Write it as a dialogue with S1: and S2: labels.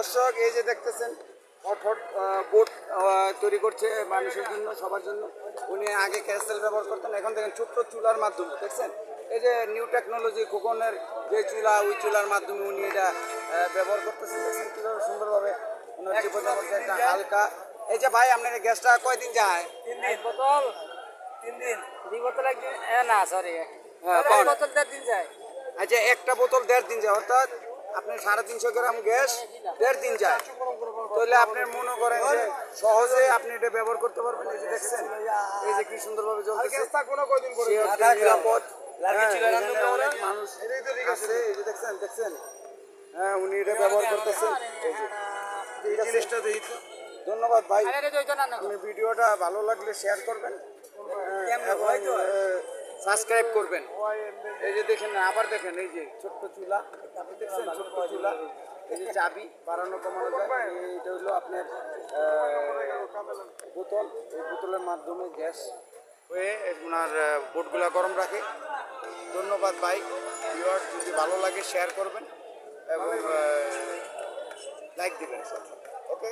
S1: দর্শক এই যে দেখতেছেন হট বোট তৈরি করছে মানুষের জন্য, সবার জন্য। উনি আগে ক্যাসেল ব্যবহার করতেন, এখন দেখেন ছোট্ট চুলার মাধ্যমে, দেখছেন এই যে নিউ টেকনোলজি খোকনের যে চুলা, ওই চুলার মাধ্যমে উনি এটা ব্যবহার করতেছেন। দেখছেন কীভাবে সুন্দরভাবে ওনার জীবনের মধ্যে একটা হালকা। এই যে ভাই আপনার এই গ্যাসটা কয়দিন যায়?
S2: 3 দিন বোতল, 3 দিন 2 বোতল একদিন না সরি
S1: হ্যাঁ,
S2: বোতল 4 দিন যায়।
S1: আচ্ছা, একটা বোতল 1.5 দিন যায়, অর্থাৎ আপনি 350 গ্রাম গ্যাস 1.5 দিন যায়। তাহলে আপনি মনে করেন যে সহজে আপনি এটা ব্যবহার করতে পারবেন। এই যে দেখছেন এই যে কি সুন্দরভাবে জ্বলতেছে, সে হচ্ছে নিরাপদ। অনেক মানুষ আছে, এই যে দেখছেন হ্যাঁ, উনি এটা ব্যবহার করতেছেন। এই যে এই জিনিসটা দেখি তো। ধন্যবাদ ভাই, আপনি ভিডিওটা ভালো লাগলে শেয়ার করবেন এবং সাবস্ক্রাইব করবেন। এই যে দেখেন, আবার দেখেন এই যে ছোট্ট চুলা, আপনি দেখছেন ছোট্ট চুলা, এই যে চাবি বাড়ানো কমানো যায়। এইটা হলো আপনার বোতল, এই বোতলের মাধ্যমে গ্যাস হয়ে ওনার বোটগুলা গরম রাখে। ধন্যবাদ ভাই, ভিউয়ার্স, যদি ভালো লাগে শেয়ার করবেন এবং লাইক দিবেন। ওকে,